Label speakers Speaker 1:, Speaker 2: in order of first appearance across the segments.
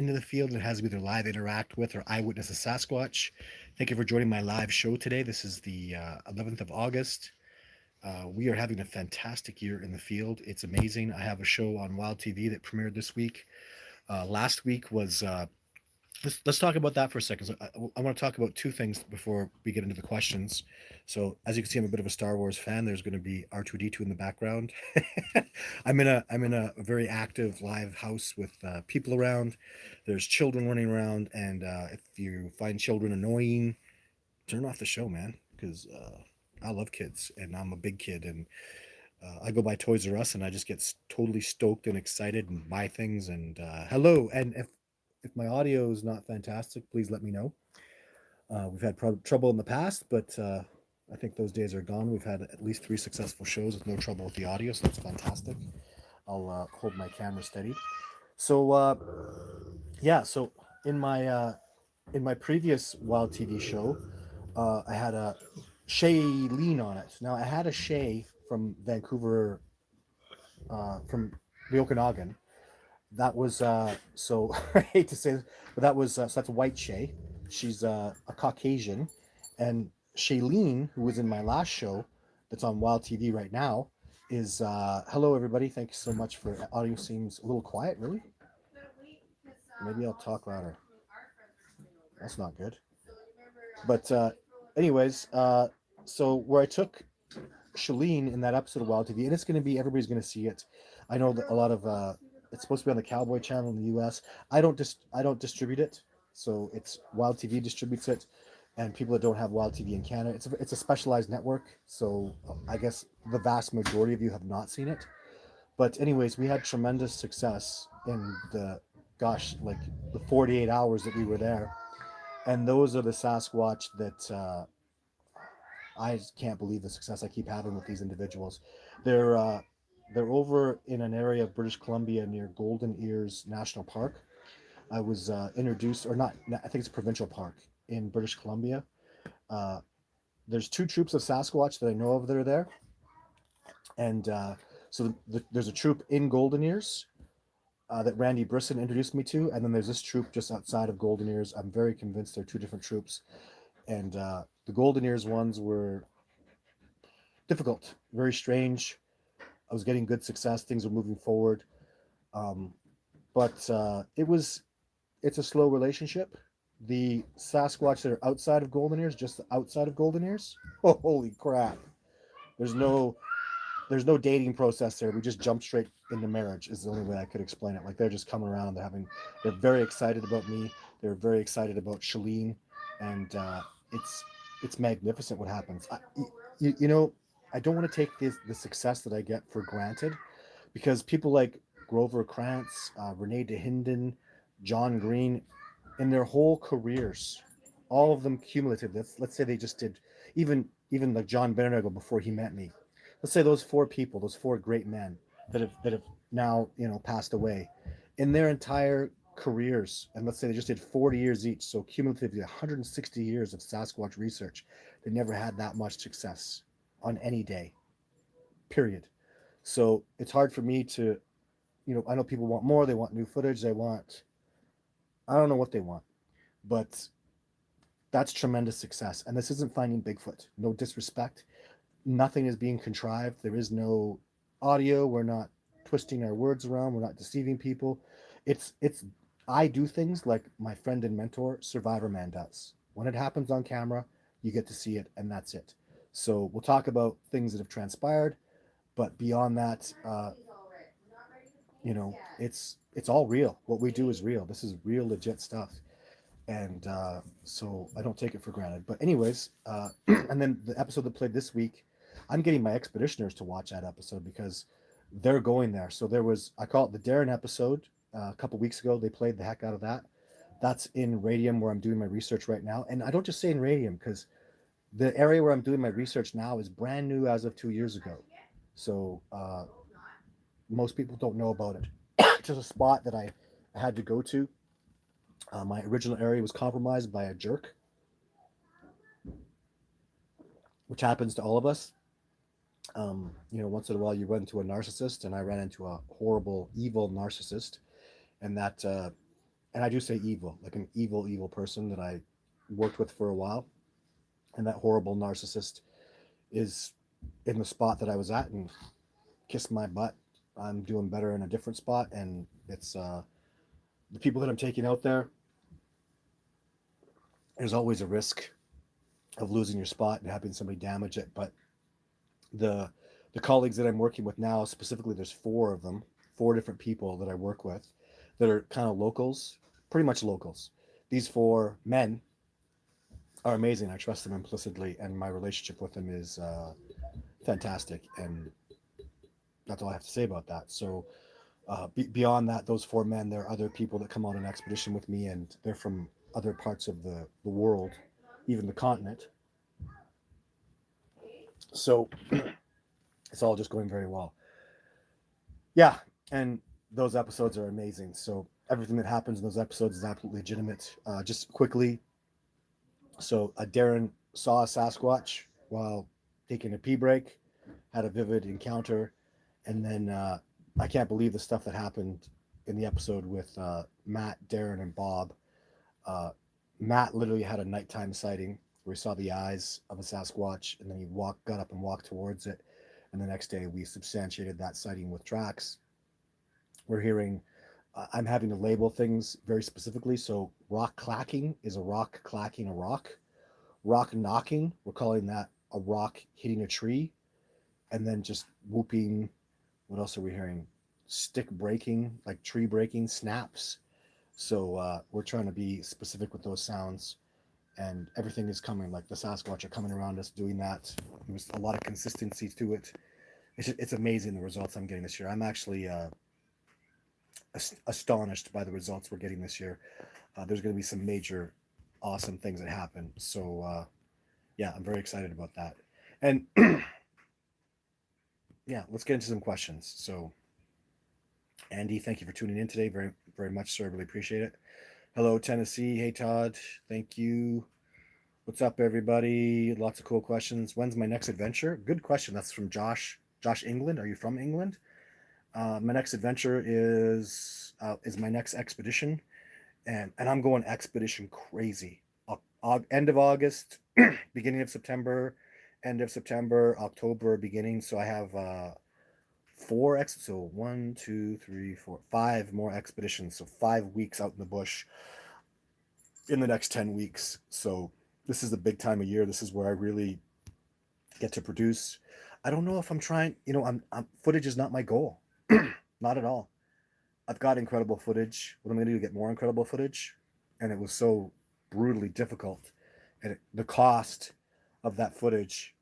Speaker 1: into the field and has either live interact with or eyewitness a Sasquatch. Thank you for joining my live show today. This is the 11th of August. We are having a fantastic year in the field. It's amazing. I have a show on Wild TV that premiered this week. Last week was let's talk about that for a second. So I want to talk about two things before we get into the questions. So as you can see, I'm a bit of a Star Wars fan. There's going to be R2D2 in the background. I'm in a very active live house with people around. There's children running around, and if you find children annoying, turn off the show, man, because I love kids, and I'm a big kid, and I go by Toys R Us, and I just get totally stoked and excited and buy things. And hello, and if my audio is not fantastic, please let me know. We've had trouble in the past, but I think those days are gone. We've had at least 3 successful shows with no trouble with the audio, so that's fantastic. I'll hold my camera steady. So yeah, so in my uh, in my previous Wild TV show, I had a Shailene on it. Now I had a Shay from Vancouver, from the Okanagan. That was so I hate to say this, but that was so that's White Shay. She's a Caucasian, and Shailene, who was in my last show, that's on Wild TV right now, is hello everybody. Thank you so much for audio. Seems a little quiet, really. Maybe I'll talk louder. That's not good. But anyways, so where I took Shalene in that episode of Wild TV, and it's going to be everybody's going to see it. I know that a lot of it's supposed to be on the Cowboy Channel in the U.S. I don't distribute it, so it's Wild TV distributes it, and people that don't have Wild TV in Canada, it's a specialized network. So I guess the vast majority of you have not seen it. But anyways, we had tremendous success in the gosh, like the 48 hours that we were there, and those are the Sasquatch that I just can't believe the success I keep having with these individuals. They're uh, they're over in an area of British Columbia near Golden Ears National Park. I was introduced, or not, I think it's a provincial park in British Columbia. Uh, there's 2 troops of Sasquatch that I know of that are there, and there's a troop in Golden Ears that Randy Brisson introduced me to, and then there's this troop just outside of Golden Ears. I'm very convinced they're 2 different troops, and the Golden Ears ones were difficult, very strange. I was getting good success. Things were moving forward. Um, but it's a slow relationship. The Sasquatch that are outside of Golden Ears, just outside of Golden Ears, oh, holy crap! There's no there's no dating process there. We just jump straight into marriage. Is the only way I could explain it. Like they're just coming around. They're very excited about me. They're very excited about Shalene, and it's it's magnificent what happens. You know, I don't want to take the success that I get for granted, because people like Grover Krantz, Renee DeHinden, John Green, in their whole careers, all of them cumulative. Let's say they just did, even like John Benedigo before he met me. Let's say those 4 people, those 4 great men that have now passed away, in their entire careers, and let's say they just did 40 years each, so cumulatively 160 years of Sasquatch research, they never had that much success on any day. Period. So it's hard for me to, I know people want more. They want new footage. I don't know what they want, but that's tremendous success. And this isn't finding Bigfoot. No disrespect. Nothing is being contrived. There is no audio. We're not twisting our words around. We're not deceiving people. It's I do things like my friend and mentor Survivor Man does. When it happens on camera, you get to see it, and that's it. So we'll talk about things that have transpired, but beyond that, it's all real. What we do is real. This is real, legit stuff, and so I don't take it for granted. But anyways, and then the episode that played this week, I'm getting my expeditioners to watch that episode because they're going there. So there was, I call it the Darren episode. A couple weeks ago, they played the heck out of that. That's in Radium where I'm doing my research right now, and I don't just say in Radium because the area where I'm doing my research now is brand new as of 2 years ago. So most people don't know about it. It's just a spot that I had to go to. My original area was compromised by a jerk, which happens to all of us. Once in a while you run into a narcissist, and I ran into a horrible, evil narcissist, and that and I do say evil, like an evil person that I worked with for a while, and that horrible narcissist is in the spot that I was at and kissed my butt. I'm doing better in a different spot, and it's the people that I'm taking out there. There's always a risk of losing your spot and having somebody damage it, but the the colleagues that I'm working with now, specifically, there's four of them, four different people that I work with that are kind of locals, pretty much locals. These four men are amazing. I trust them implicitly, and my relationship with them is fantastic. And that's all I have to say about that. So, beyond that, those four men, there are other people that come on an expedition with me, and they're from other parts of the world, even the continent. So, it's all just going very well. Yeah, and those episodes are amazing. So, everything that happens in those episodes is absolutely legitimate. Just quickly, so Darren saw a Sasquatch while taking a pee break, had a vivid encounter, and then I can't believe the stuff that happened in the episode with Matt, Darren, and Bob. Uh, Matt literally had a nighttime sighting where he saw the eyes of a Sasquatch, and then got up and walked towards it. And the next day, we substantiated that sighting with tracks. We're hearing. I'm having to label things very specifically. So, rock clacking is a rock clacking a rock. Rock knocking, we're calling that a rock hitting a tree. And then just whooping. What else are we hearing? Stick breaking, like tree breaking, snaps. So we're trying to be specific with those sounds, and everything is coming. Like the Sasquatch are coming around us doing that. There's a lot of consistency to it. It's amazing the results I'm getting this year. I'm actually astonished by the results we're getting this year. There's going to be some major, awesome things that happen. So yeah, I'm very excited about that. And yeah, let's get into some questions. So Andy, thank you for tuning in today. Very, very much, sir. Really appreciate it. Hello, Tennessee. Hey, Todd. Thank you. What's up, everybody? Lots of cool questions. When's my next adventure? Good question. That's from Josh. Josh England. Are you from England? My next adventure is my next expedition, and I'm going expedition crazy. End of August, beginning of September, end of September, October beginning. So I have so 5 more expeditions. So 5 weeks out in the bush in the next 10 weeks. So this is the big time of year. This is where I really get to produce. I don't know if I'm trying, footage is not my goal. Not at all. I've got incredible footage. What I'm going to do to get more incredible footage, and it was so brutally difficult, and the cost of that footage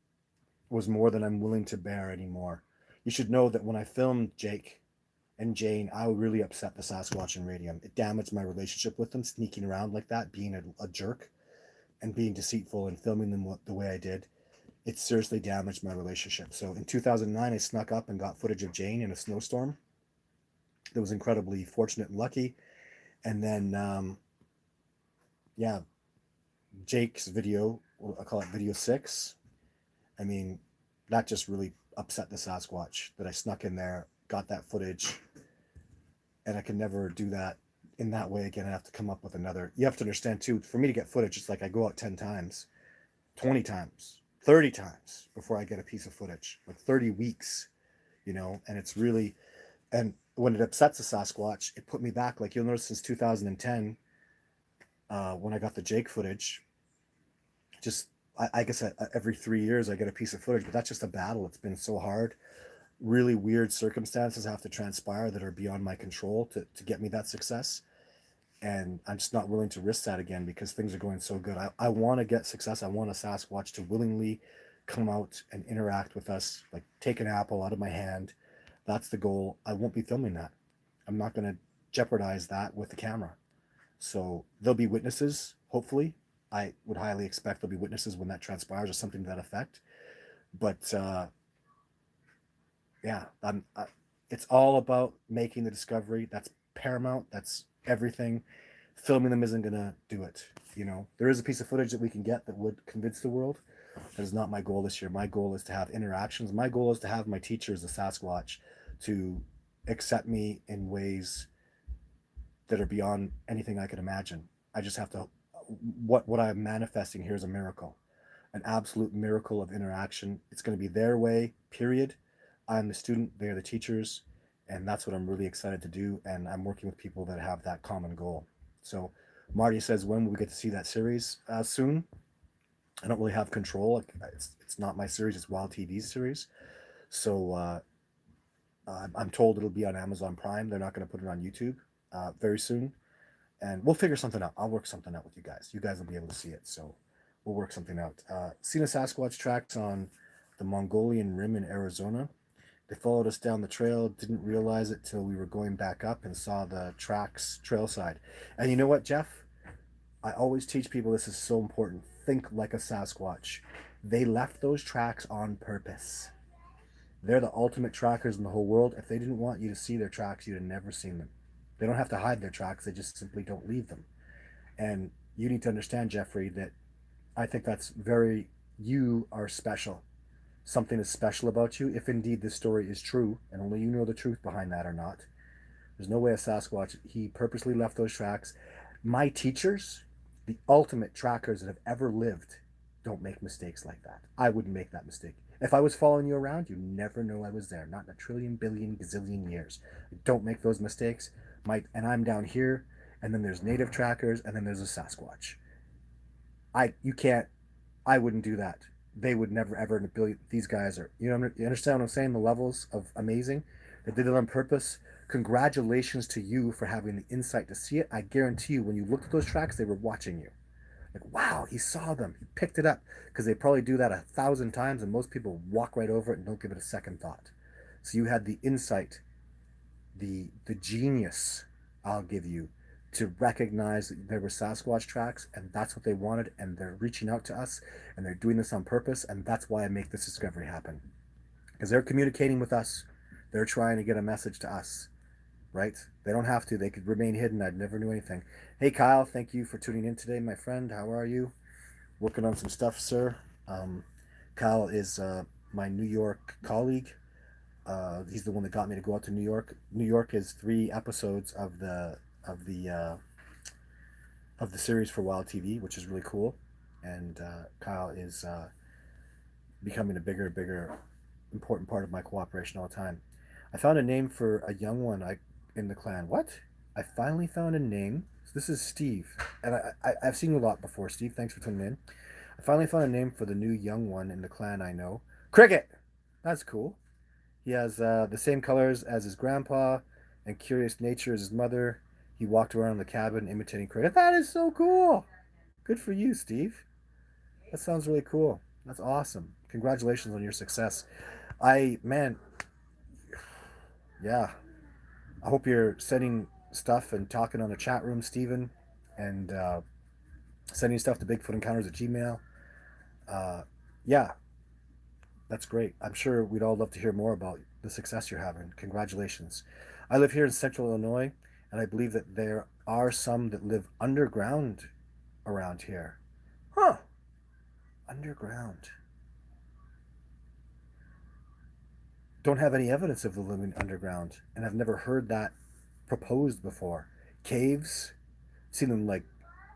Speaker 1: was more than I'm willing to bear anymore. You should know that when I filmed Jake and Jane, I really upset the Sasquatch and Radium. It damaged my relationship with them, sneaking around like that, being a jerk and being deceitful and filming them the way I did. It seriously damaged my relationship. So in 2009, I snuck up and got footage of Jane in a snowstorm. That was incredibly fortunate and lucky. And then, yeah, Jake's video, I call it video 6. I mean, that just really upset the Sasquatch that I snuck in there, got that footage, and I can never do that in that way again. I have to come up with another. You have to understand too, for me to get footage, it's like I go out 10 times, 20 times, 30 times before I get a piece of footage, like 30 weeks, and it's really, and when it upsets the Sasquatch, it put me back. Like you'll notice since 2010, when I got the Jake footage, just I guess every 3 years I get a piece of footage, but that's just a battle. It's been so hard. Really weird circumstances have to transpire that are beyond my control to get me that success. And I'm just not willing to risk that again because things are going so good. I want to get success. I want a Sasquatch to willingly come out and interact with us, like take an apple out of my hand. That's the goal. I won't be filming that. I'm not going to jeopardize that with the camera. So there'll be witnesses, hopefully. I would highly expect there'll be witnesses when that transpires or something to that effect. But yeah, it's all about making the discovery. That's paramount. That's everything. Filming them isn't going to do it. There is a piece of footage that we can get that would convince the world. That is not my goal this year. My goal is to have interactions. My goal is to have my teachers, the Sasquatch, to accept me in ways that are beyond anything I could imagine. I just have to. What I'm manifesting here is a miracle, an absolute miracle of interaction. It's going to be their way. Period. I'm the student. They're the teachers, and that's what I'm really excited to do. And I'm working with people that have that common goal. So, Marty says, when will we get to see that series? Soon. I don't really have control. It's not my series. It's Wild TV's series. So I'm told it'll be on Amazon Prime. They're not going to put it on YouTube very soon, and we'll figure something out. I'll work something out with you guys. You guys will be able to see it, so we'll work something out. Seen a Sasquatch tracks on the Mongolian Rim in Arizona. They followed us down the trail, didn't realize it till we were going back up and saw the tracks trail side. And you know what, Jeff? I always teach people this is so important. Think like a Sasquatch. They left those tracks on purpose. They're the ultimate trackers in the whole world. If they didn't want you to see their tracks, you'd have never seen them. They don't have to hide their tracks, they just simply don't leave them. And you need to understand, Jeffrey, that I think that's very, you are special. Something is special about you, if indeed this story is true, and only you know the truth behind that or not. There's no way a Sasquatch, he purposely left those tracks. My teachers, the ultimate trackers that have ever lived, don't make mistakes like that. I wouldn't make that mistake. If I was following you around, you never know I was there. Not in a trillion, billion, gazillion years. Don't make those mistakes. And I'm down here, and then there's native trackers, and then there's a Sasquatch. You can't. I wouldn't do that. They would never ever in a billion. These guys are. You understand what I'm saying? The levels of amazing. They did it on purpose. Congratulations to you for having the insight to see it. I guarantee you, when you looked at those tracks, they were watching you. Like, wow, he saw them. He picked it up, because they probably do that 1,000 times, and most people walk right over it and don't give it a second thought. So you had the insight, the genius, I'll give you, to recognize that there were Sasquatch tracks, and that's what they wanted, and they're reaching out to us, and they're doing this on purpose, and that's why I make this discovery happen. Because they're communicating with us, they're trying to get a message to us, right? They don't have to. They could remain hidden. I'd never knew anything. Hey, Kyle, thank you for tuning in today, my friend. How are you? Working on some stuff, sir. Kyle is my New York colleague. He's the one that got me to go out to New York. New York is 3 episodes of the series for Wild TV, which is really cool. And Kyle is becoming a bigger and bigger important part of my cooperation all the time. I found a name for a young one in the clan. What? I finally found a name. So this is Steve, and I've seen you a lot before, Steve. Thanks for tuning in. I finally found a name for the new young one in the clan I know. Cricket. That's cool. He has the same colors as his grandpa and curious nature as his mother. He walked around the cabin imitating Cricket. That is so cool. Good for you, Steve. That sounds really cool. That's awesome. Congratulations on your success. Man, yeah. I hope you're sending stuff and talking on the chat room, Steven, and sending stuff to Bigfoot Encounters at Gmail. Yeah, that's great. I'm sure we'd all love to hear more about the success you're having. Congratulations. I live here in central Illinois, and I believe that there are some that live underground around here. Huh. Underground. Don't have any evidence of the living underground, and I've never heard that proposed before. Caves, seen them like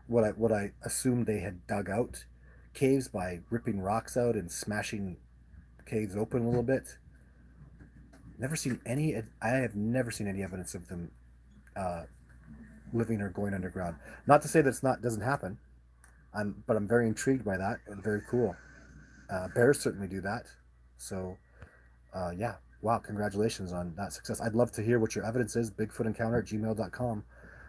Speaker 1: what I assumed they had dug out caves by ripping rocks out and smashing caves open a little bit. Never seen any. I have never seen any evidence of them uh, living or going underground. Not to say that it's not doesn't happen. But I'm very intrigued by that and very cool. Bears certainly do that. So yeah, wow, congratulations on that success. I'd love to hear what your evidence is. Bigfootencounter at gmail.com.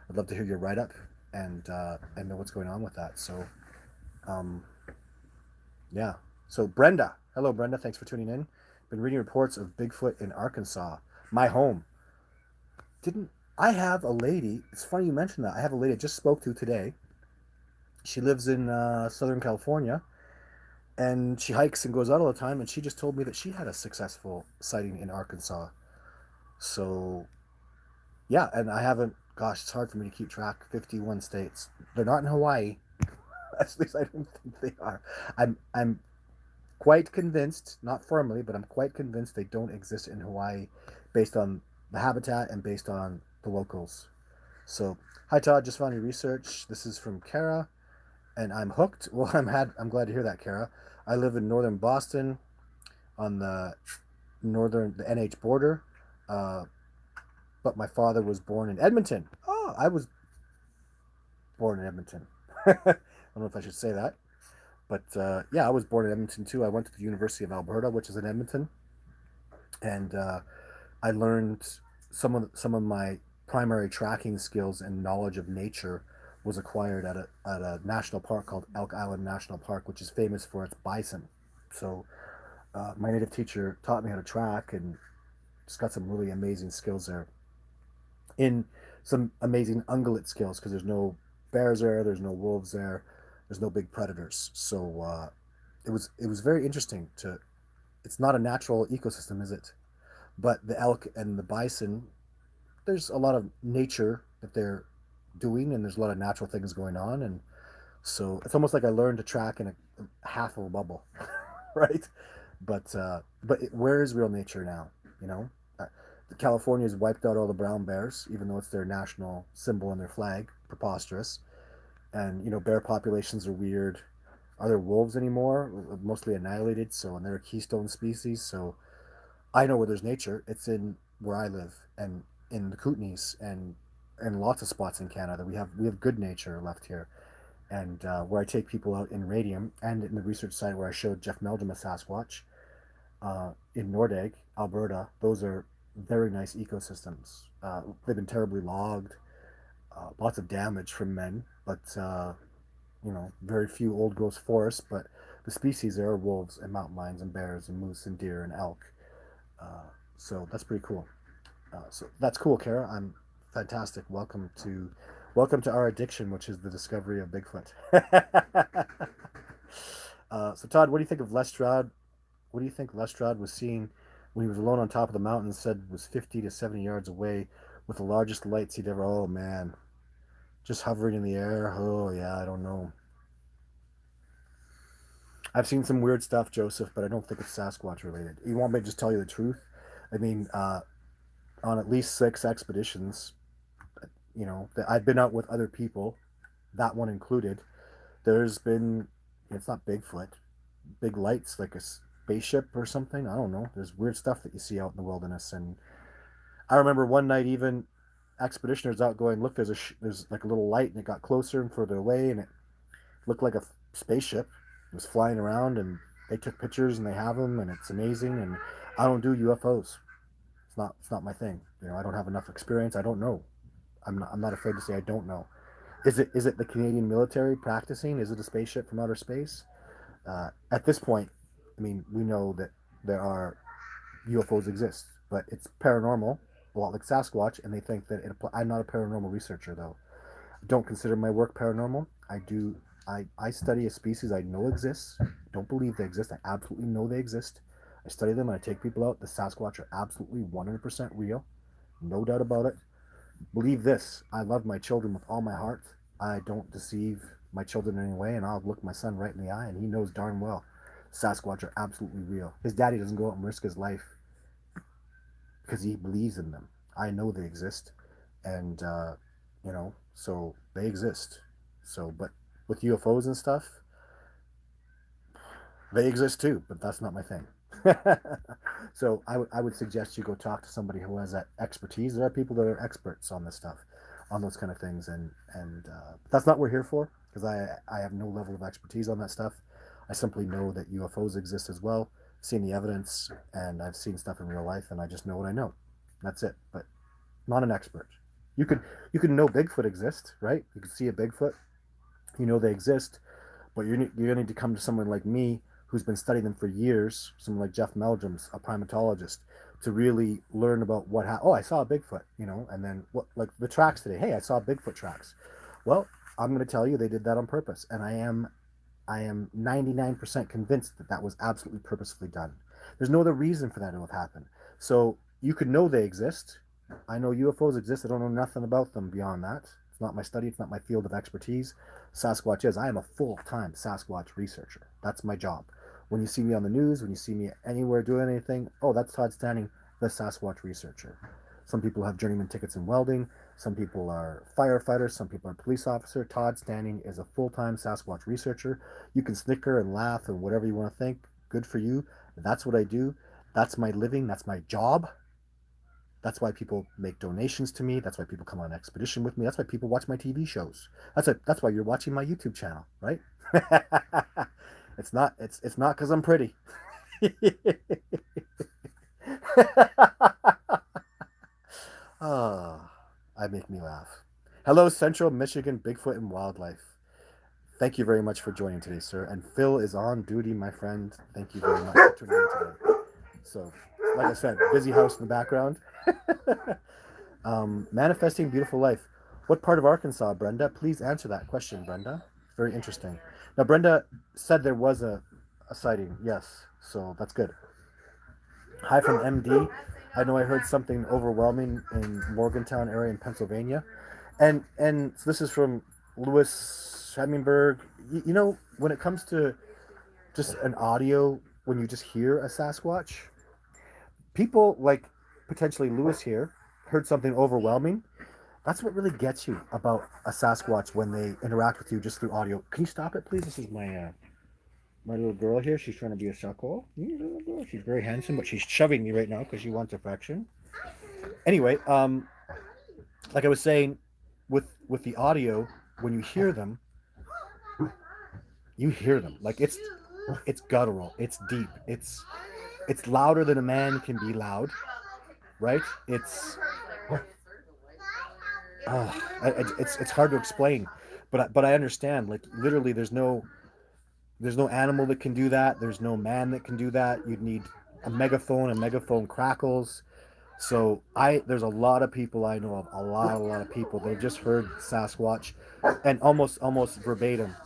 Speaker 1: I'd love to hear your write up and know what's going on with that. So um, yeah. So Brenda, hello Brenda, thanks for tuning in. Been reading reports of Bigfoot in Arkansas, my home. Didn't I have a lady? It's funny you mentioned that. I have a lady I just spoke to today. She lives in Southern California, and she hikes and goes out all the time. And she just told me that she had a successful sighting in Arkansas. So yeah, and I haven't. Gosh, it's hard for me to keep track. 51 states. They're not in Hawaii. At least I don't think they are. I'm quite convinced, not formally, but I'm quite convinced they don't exist in Hawaii, based on the habitat and based on the locals. So, hi Todd, just found your research. This is from Kara, and I'm hooked. Well, I'm glad to hear that, Kara. I live in northern Boston on the NH border, uh, but my father was born in Edmonton. Oh, I was born in Edmonton. I don't know if I should say that, but yeah, I was born in Edmonton too. I went to the University of Alberta, which is in Edmonton, and I learned some of my primary tracking skills and knowledge of nature was acquired at a national park called Elk Island National Park, which is famous for its bison. So my native teacher taught me how to track, and just got some really amazing skills there. In some amazing ungulate skills because there's no bears there, there's no wolves there, there's no big predators. So it was very interesting to. It's not a natural ecosystem, is it? But the elk and the bison, there's a lot of nature that they're doing, and there's a lot of natural things going on, and so it's almost like I learned to track in a half of a bubble, right? Where is real nature now? You know, uh, California has wiped out all the brown bears, even though it's their national symbol and their flag. Preposterous. And bear populations are weird. Are there wolves anymore? Mostly annihilated. So, and they're a keystone species. So I know where there's nature. It's in where I live, and in the Kootenays, and lots of spots in Canada. We have good nature left here, and where I take people out in radium, and in the research site where I showed Jeff Meldrum a Sasquatch in Nordegg, Alberta. Those are very nice ecosystems. They've been terribly logged, lots of damage from men, but very few old growth forests. But the species there are wolves and mountain lions and bears and moose and deer and elk. Uh, so that's pretty cool. So that's cool, Kara. I'm fantastic. Welcome to our addiction, which is the discovery of Bigfoot. So Todd, what do you think of Lestrade? What do you think Lestrade was seeing when he was alone on top of the mountain and said was 50 to 70 yards away with the largest lights he'd ever? Oh man, just hovering in the air. Oh yeah, I don't know. I've seen some weird stuff, Joseph, but I don't think it's Sasquatch related. You want me to just tell you the truth? I mean, on at least 6 expeditions, that I've been out with other people, that one included. There's been, it's not Bigfoot, big lights like a spaceship or something. I don't know. There's weird stuff that you see out in the wilderness, and I remember one night even expeditioners out going, look, there's like a little light, and it got closer and further away, and it looked like a spaceship. It was flying around, and they took pictures, and they have them, and it's amazing. And I don't do UFOs. It's not my thing. I don't have enough experience. I don't know. I'm not afraid to say I don't know. Is it the Canadian military practicing? Is it a spaceship from outer space? At this point, I mean, we know that there are UFOs exist, but it's paranormal, a lot like Sasquatch, and they think that I'm not a paranormal researcher though. I don't consider my work paranormal. I do. I study a species I know exists. Don't believe they exist. I absolutely know they exist. I study them and I take people out. The Sasquatch are absolutely 100% real, no doubt about it. Believe this: I love my children with all my heart. I don't deceive my children in any way, and I'll look my son right in the eye, and he knows darn well Sasquatch are absolutely real. His daddy doesn't go out and risk his life because he believes in them. I know they exist, and so they exist. So, but with UFOs and stuff, they exist too, but that's not my thing. So I would suggest you go talk to somebody who has that expertise. There are people that are experts on this stuff, on those kind of things, and that's not what we're here for, because I have no level of expertise on that stuff. I simply know that UFOs exist as well. Seen the evidence, and I've seen stuff in real life, and I just know what I know. That's it. But not an expert. You could you could know Bigfoot exists, right? You could see a Bigfoot. You know they exist, but you're going to need to come to someone like me who's been studying them for years, someone like Jeff Meldrum's a primatologist, to really learn about what happened. Oh, I saw a Bigfoot, and then what, like the tracks today. Hey, I saw Bigfoot tracks. Well, I'm going to tell you they did that on purpose, and I am 99% convinced that that was absolutely purposefully done. There's no other reason for that to have happened. So you could know they exist. I know UFOs exist. I don't know nothing about them beyond that. It's not my study. It's not my field of expertise. Sasquatch is. I am a full-time Sasquatch researcher. That's my job. When you see me on the news, when you see me anywhere doing anything, oh, that's Todd Standing, the Sasquatch researcher. Some people have journeyman tickets in welding. Some people are firefighters. Some people are police officer. Todd Standing is a full-time Sasquatch researcher. You can snicker and laugh and whatever you want to think. Good for you. That's what I do. That's my living. That's my job. That's why people make donations to me. That's why people come on an expedition with me. That's why people watch my TV shows. That's why you're watching my YouTube channel, right? It's not because I'm pretty. Ah, I make me laugh. Hello, Central Michigan Bigfoot and Wildlife. Thank you very much for joining today, sir. And Phil is on duty, my friend. Thank you very much for tuning in today. So, like I said, busy house in the background. Manifesting beautiful life. What part of Arkansas, Brenda? Please answer that question, Brenda. Very interesting. Now, Brenda said there was a sighting. Yes, so that's good. Hi from MD. I know I heard something overwhelming in Morgantown area in Pennsylvania, and so this is from Louis Hemingberg. You know, when it comes to just an audio, when you just hear a Sasquatch, people like potentially Lewis here heard something overwhelming. That's what really gets you about a Sasquatch when they interact with you just through audio. Can you stop it, please? This is my little girl here. She's trying to be a suckle. She's very handsome, but she's shoving me right now because she wants affection. Anyway, like I was saying, with the audio, when you hear them. Like it's guttural. It's deep. It's louder than a man can be loud, right? Uh, it's hard to explain, but I understand. Like literally, there's no animal that can do that. There's no man that can do that. You'd need a megaphone. A megaphone crackles. So there's a lot of people I know of, a lot of people that have just heard Sasquatch, and almost verbatim.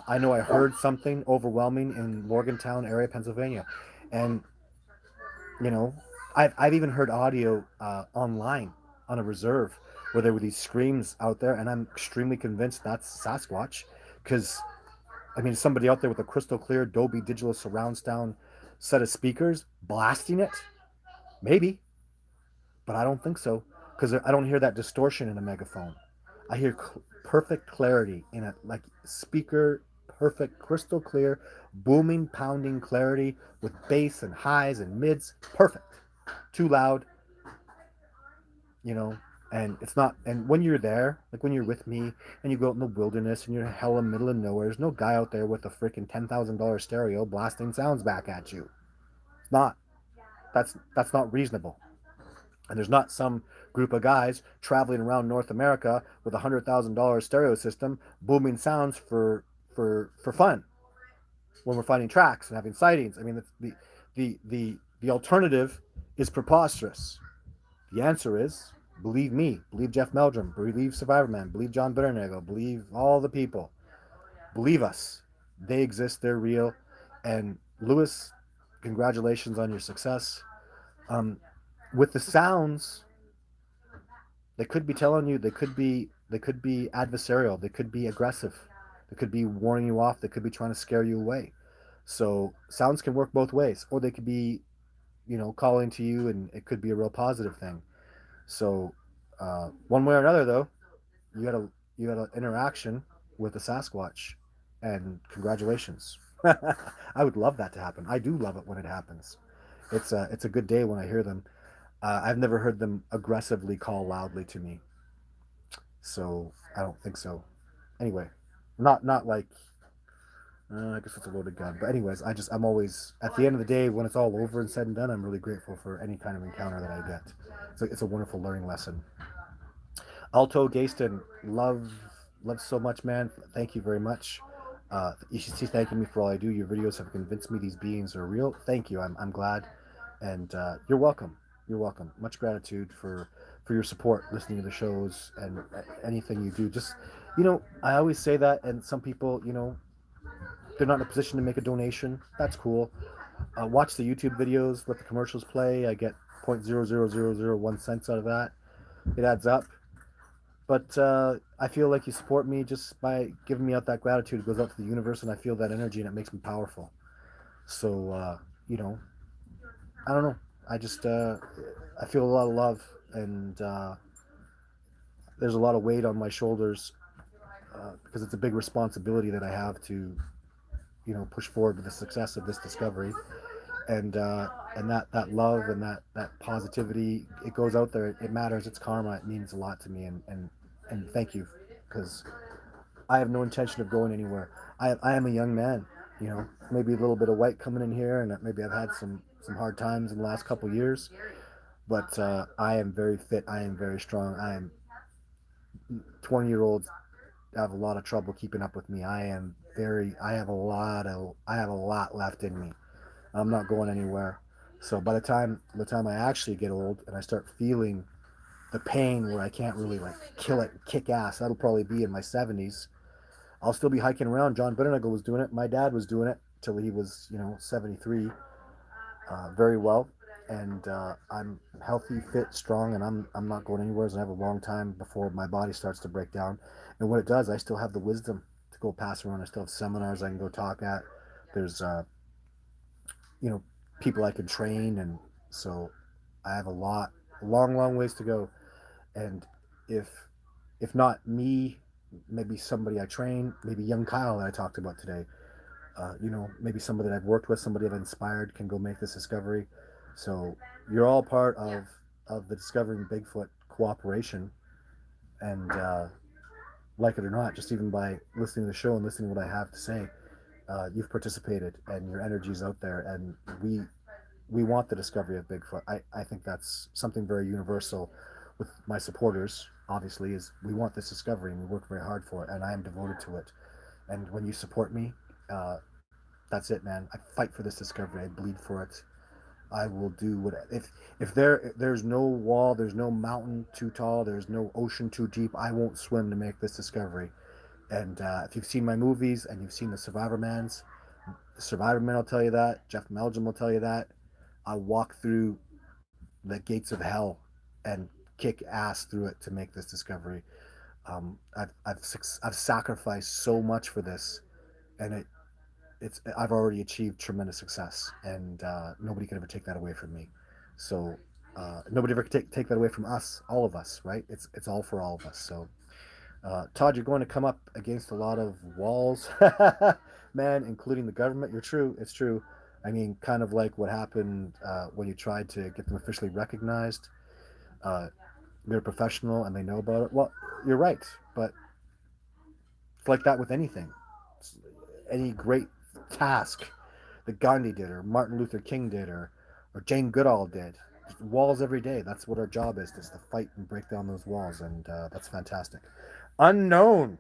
Speaker 1: I know I heard something overwhelming in Morgantown area, Pennsylvania, and you know, I've even heard audio online on a reserve where there were these screams out there, and I'm extremely convinced that's Sasquatch, because I mean somebody out there with a crystal clear Dolby Digital surround sound set of speakers blasting it, maybe, but I don't think so because I don't hear that distortion in a megaphone. I hear perfect clarity in a like speaker, perfect, crystal clear, booming, pounding clarity with bass and highs and mids. Perfect. Too loud, you know. And it's not. And when you're there, like when you're with me, and you go out in the wilderness, and you're hella middle of nowhere, there's no guy out there with a freaking $10,000 stereo blasting sounds back at you. It's not. That's not reasonable. And there's not some group of guys traveling around North America with $100,000 stereo system booming sounds for fun when we're finding tracks and having sightings. I mean, the alternative is preposterous. The answer is believe me, believe Jeff Meldrum, believe Survivor Man, believe John Bitternagle, believe all the people. Believe us. They exist, they're real. And Lewis, congratulations on your success. Um, with the sounds, they could be telling you, they could be adversarial, they could be aggressive, they could be warning you off, they could be trying to scare you away. So sounds can work both ways, or they could be, calling to you, and it could be a real positive thing. So one way or another, though, you had an interaction with the Sasquatch, and congratulations. I would love that to happen. I do love it when it happens. It's a good day when I hear them. I've never heard them aggressively call loudly to me, so I don't think so. Anyway, not like I guess it's a loaded gun, but anyways, I'm always at the end of the day when it's all over and said and done. I'm really grateful for any kind of encounter that I get. It's a wonderful learning lesson. Alto Gaston, love so much, man. Thank you very much. You should see thanking me for all I do. Your videos have convinced me these beings are real. Thank you. I'm glad, and you're welcome. You're welcome. Much gratitude for your support, listening to the shows, and anything you do. Just I always say that, and some people, they're not in a position to make a donation. That's cool. Watch the YouTube videos, let the commercials play. I get 0.00001 cents out of that. It adds up. But I feel like you support me just by giving me out that gratitude. It goes out to the universe, and I feel that energy, and it makes me powerful. So, you know, I don't know. I just I feel a lot of love, and there's a lot of weight on my shoulders because it's a big responsibility that I have to, push forward to the success of this discovery. And that love and that positivity, it goes out there. It matters. It's karma. It means a lot to me. And thank you, because I have no intention of going anywhere. I am a young man. Maybe a little bit of white coming in here, and maybe I've had some hard times in the last couple of years. But I am very fit. I am very strong. I am 20-year-olds have a lot of trouble keeping up with me. I have a lot left in me. I'm not going anywhere. So by the time I actually get old and I start feeling the pain where I can't really like kill it and kick ass, that'll probably be in my 70s. I'll still be hiking around. John Bitternagle was doing it. My dad was doing it till he was 73, very well. And I'm healthy, fit, strong, and I'm not going anywhere. And I have a long time before my body starts to break down. And when it does, I still have the wisdom to go pass around. I still have seminars I can go talk at. There's you know people I can train, and so I have long ways to go. And if if not me, maybe somebody I train, maybe young Kyle that I talked about today. Maybe somebody that I've worked with, somebody I've inspired can go make this discovery. So you're all part of the Discovering Bigfoot cooperation, and like it or not, just even by listening to the show and listening to what I have to say, you've participated and your energy's out there, and we want the discovery of Bigfoot. I think that's something very universal with my supporters. Obviously, is we want this discovery and we work very hard for it, and I am devoted to it. And when you support me, uh, that's it, man. I fight for this discovery. I bleed for it. I will do what if there's no wall, there's no mountain too tall, there's no ocean too deep. I won't swim to make this discovery. And if you've seen my movies and you've seen the Survivor Man will tell you that. Jeff Meldrum will tell you that. I walk through the gates of hell and kick ass through it to make this discovery. I've sacrificed so much for this, and I've already achieved tremendous success, and nobody can ever take that away from me. So nobody ever can take that away from us, all of us, right? It's all for all of us. So Todd, you're going to come up against a lot of walls, man, including the government. You're true. It's true. I mean, kind of like what happened when you tried to get them officially recognized. Uh, they're professional and they know about it. Well, you're right, but it's like that with anything. Any great task that Gandhi did, or Martin Luther King did, or Jane Goodall did. Walls every day. That's what our job is to fight and break down those walls, and that's fantastic. Unknown.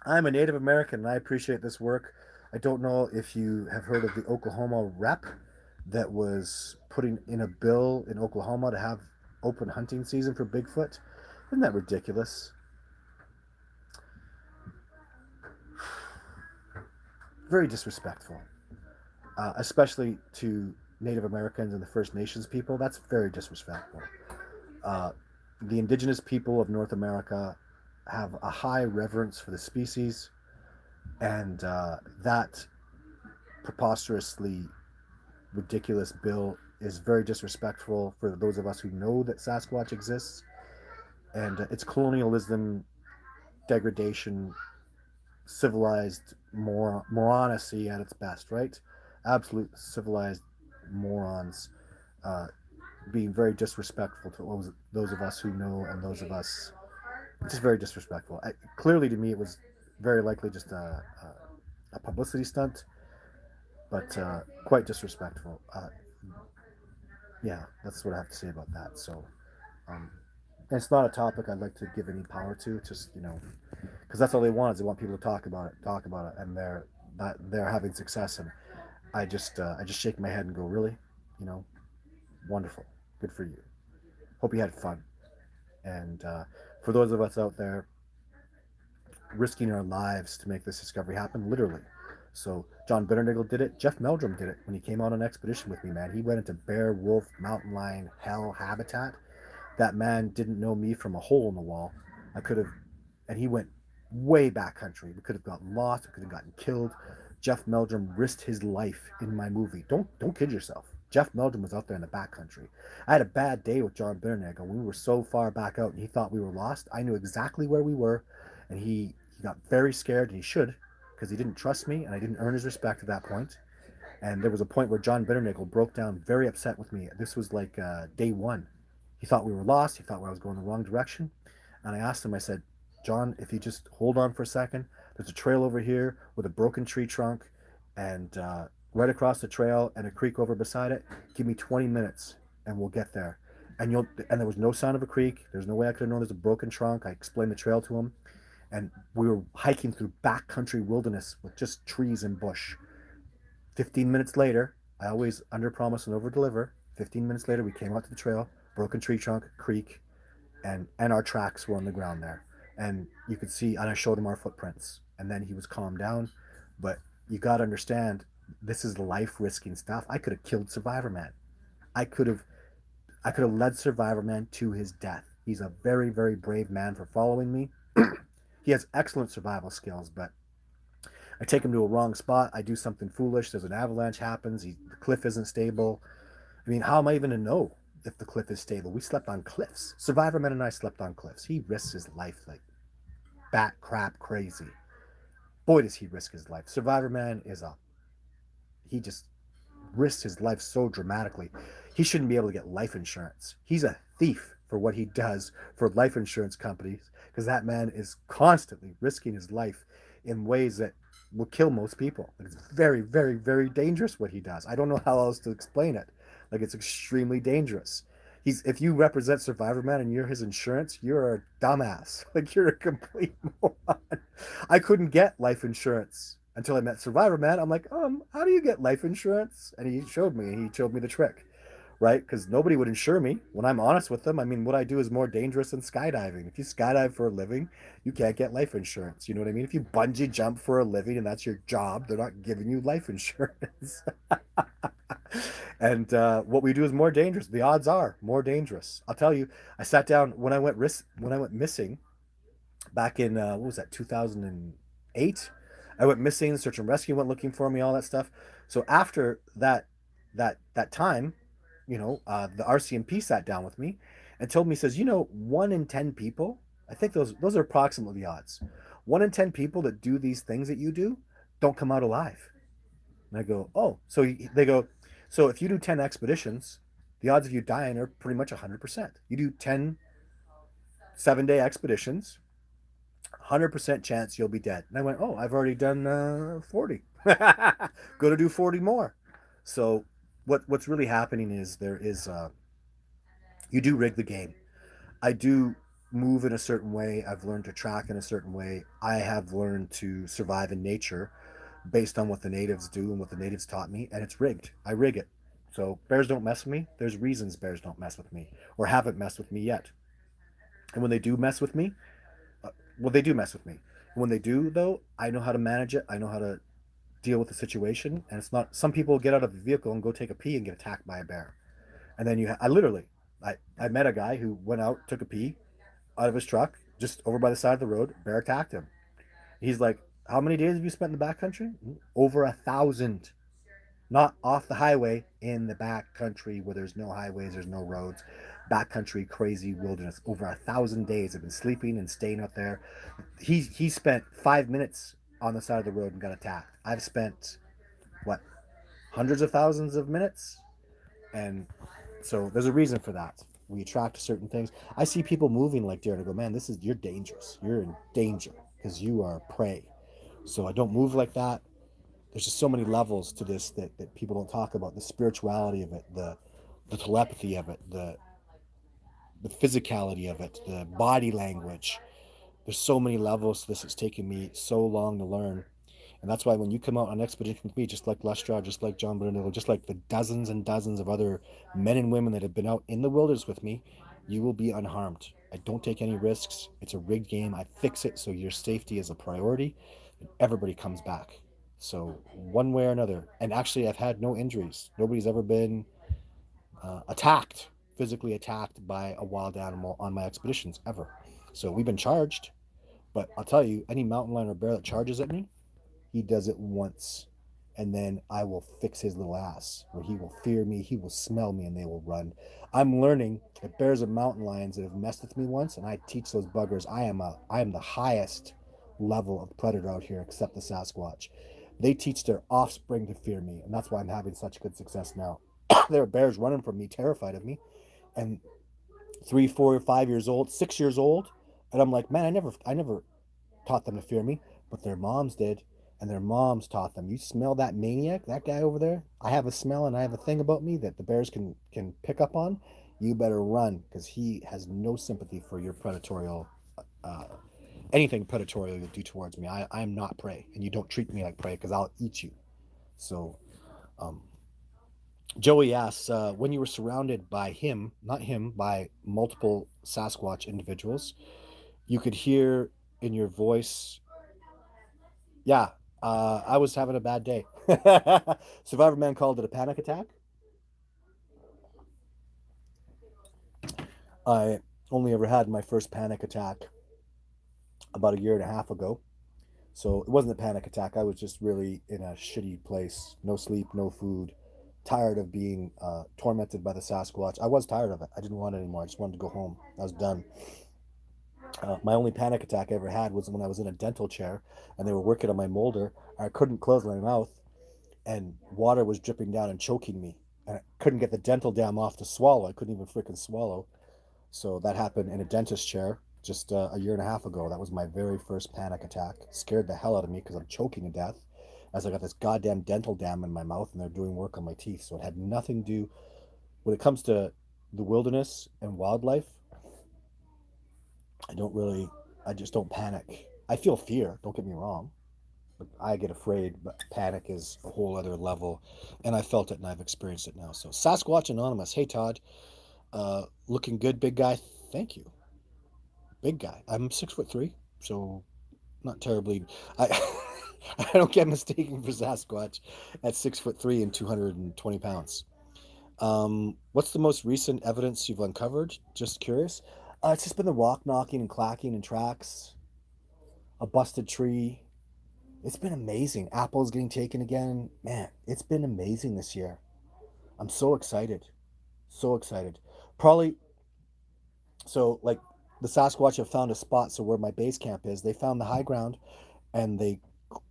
Speaker 1: I'm a Native American and I appreciate this work. I don't know if you have heard of the Oklahoma rep that was putting in a bill in Oklahoma to have open hunting season for Bigfoot. Isn't that ridiculous? Very disrespectful, especially to Native Americans and the First Nations people. That's very disrespectful. Uh, the indigenous people of North America have a high reverence for the species, and that preposterously ridiculous bill is very disrespectful for those of us who know that Sasquatch exists. And it's colonialism, degradation, civilized moronity at its best, right? Absolute civilized morons uh, being very disrespectful to those of us who know and those of us. Just very disrespectful. Clearly, to me, it was very likely just a publicity stunt, but quite disrespectful. Yeah, that's what I have to say about that. So, um, and it's not a topic I'd like to give any power to. Just because that's all they want is they want people to talk about it, and they're having success, and I just shake my head and go, really, you know, wonderful, good for you. Hope you had fun, and for those of us out there risking our lives to make this discovery happen, literally. So John Bitternagle did it. Jeff Meldrum did it when he came on an expedition with me, man. He went into bear, wolf, mountain lion, hell habitat. That man didn't know me from a hole in the wall. I could have, and he went way back country. We could have gotten lost. We could have gotten killed. Jeff Meldrum risked his life in my movie. Don't kid yourself. Jeff Meldon was out there in the backcountry. I had a bad day with John Bitternagel. We were so far back out, and he thought we were lost. I knew exactly where we were, and he got very scared, and he should, because he didn't trust me, and I didn't earn his respect at that point. And there was a point where John Bitternagel broke down, very upset with me. This was like day one. He thought we were lost. He thought I was going the wrong direction. And I asked him, I said, John, if you just hold on for a second, there's a trail over here with a broken tree trunk and right across the trail and a creek over beside it. Give me 20 minutes and we'll get there. And there was no sign of a creek. There's no way I could have known there's a broken trunk. I explained the trail to him. And we were hiking through backcountry wilderness with just trees and bush. 15 minutes later, I always under promise and over deliver. 15 minutes later, we came out to the trail, broken tree trunk, creek, and our tracks were on the ground there. And you could see, and I showed him our footprints. And then he was calmed down. But you got to understand, this is life risking stuff. I could have killed Survivor Man. I could have I could have led Survivor Man to his death. He's a very, very brave man for following me. He has excellent survival skills, but I take him to a wrong spot. I do something foolish. There's an avalanche happens. The cliff isn't stable. I mean, how am I even to know if the cliff is stable? We slept on cliffs. Survivor Man and I slept on cliffs. He risks his life like bat crap crazy. Boy, does he risk his life. Survivor Man he just risks his life so dramatically. He shouldn't be able to get life insurance. He's a thief for what he does for life insurance companies because that man is constantly risking his life in ways that will kill most people. It's very, very, very dangerous what he does. I don't know how else to explain it. Like, it's extremely dangerous. If you represent Survivor Man and you're his insurance, you're a dumbass. Like, you're a complete moron. I couldn't get life insurance until I met Survivor Man. I'm like, how do you get life insurance? And he showed me the trick, right? Because nobody would insure me when I'm honest with them. I mean, what I do is more dangerous than skydiving. If you skydive for a living, you can't get life insurance. You know what I mean? If you bungee jump for a living and that's your job, they're not giving you life insurance. And what we do is more dangerous. The odds are more dangerous. I'll tell you. I sat down when I went missing back in what was that, 2008. I went missing. Search and rescue went looking for me. All that stuff. So after that time, the RCMP sat down with me and told me, says, 1 in 10 people, I think those are approximately the odds. 1 in 10 people that do these things that you do don't come out alive. And I go, oh, so they go, so if you do 10 expeditions, the odds of you dying are pretty much 100%. You do 10 7-day expeditions, 100% chance you'll be dead. And I went, oh, I've already done 40. Go to do 40 more. So what's really happening is you do rig the game. I do move in a certain way. I've learned to track in a certain way. I have learned to survive in nature based on what the natives do and what the natives taught me, and it's rigged. I rig it. So bears don't mess with me. There's reasons bears don't mess with me or haven't messed with me yet. And when they do mess with me, they do mess with me. And when they do, though, I know how to manage it. I know how to deal with the situation. And it's not, some people get out of the vehicle and go take a pee and get attacked by a bear. And then I met a guy who went out, took a pee out of his truck, just over by the side of the road. Bear attacked him. He's like, how many days have you spent in the backcountry? Over 1,000. Not off the highway, in the backcountry where there's no highways, there's no roads. Backcountry, crazy wilderness. Over 1,000 days. I've been sleeping and staying out there. He spent 5 minutes on the side of the road and got attacked. I've spent what, hundreds of thousands of minutes, and so there's a reason for that. We attract certain things. I see people moving like deer and I go, man, you're dangerous. You're in danger because you are prey. So I don't move like that. There's just so many levels to this that people don't talk about. The spirituality of it, the telepathy of it, the physicality of it, the body language. There's so many levels to this. It's taken me so long to learn. And that's why when you come out on an expedition with me, just like Lestra, just like John Bernardo, just like the dozens and dozens of other men and women that have been out in the wilderness with me, you will be unharmed. I don't take any risks. It's a rigged game. I fix it so your safety is a priority and everybody comes back. So one way or another, and actually I've had no injuries. Nobody's ever been physically attacked by a wild animal on my expeditions, ever. So we've been charged, but I'll tell you, any mountain lion or bear that charges at me, he does it once. and then I will fix his little ass, where he will fear me, he will smell me, and they will run. I'm learning that bears and mountain lions that have messed with me once, and I teach those buggers I am the highest level of predator out here, except the Sasquatch. They teach their offspring to fear me, and that's why I'm having such good success now. There are bears running from me, terrified of me, and 3, 4, 5 years old, 6 years old, and I'm like, man, I never taught them to fear me, but their moms did, and their moms taught them. You smell that maniac, that guy over there? I have a smell, and I have a thing about me that the bears can pick up on. You better run, because he has no sympathy for your predatorial, uh, anything predatorial you do towards me. I'm not prey, and you don't treat me like prey, because I'll eat you. So, um, Joey asks, when you were surrounded by him, not him, by multiple Sasquatch individuals, you could hear in your voice, yeah, I was having a bad day. Survivor Man called it a panic attack. I only ever had my first panic attack about a year and a half ago. So it wasn't a panic attack. I was just really in a shitty place. No sleep, no food, tired of being tormented by the Sasquatch. I was tired of it. I didn't want it anymore. I just wanted to go home. I was done. My only panic attack I ever had was when I was in a dental chair and they were working on my molder. I couldn't close my mouth and water was dripping down and choking me. And I couldn't get the dental dam off to swallow. I couldn't even freaking swallow. So that happened in a dentist chair just a year and a half ago. That was my very first panic attack. Scared the hell out of me because I'm choking to death as I got this goddamn dental dam in my mouth and they're doing work on my teeth. So it had nothing to do when it comes to the wilderness and wildlife. I don't really, I just don't panic. I feel fear, don't get me wrong. I get afraid, but panic is a whole other level. And I felt it and I've experienced it now. So, Sasquatch Anonymous. Hey, Todd. Looking good, big guy. Thank you. Big guy. I'm 6'3", so not terribly. I I don't get mistaken for Sasquatch at 6'3" and 220 pounds. What's the most recent evidence you've uncovered? Just curious. It's just been the rock knocking and clacking in tracks, a busted tree. It's been amazing. Apples getting taken again. Man, it's been amazing this year. I'm so excited. So excited. Probably, so like the Sasquatch have found a spot. So where my base camp is, they found the high ground and they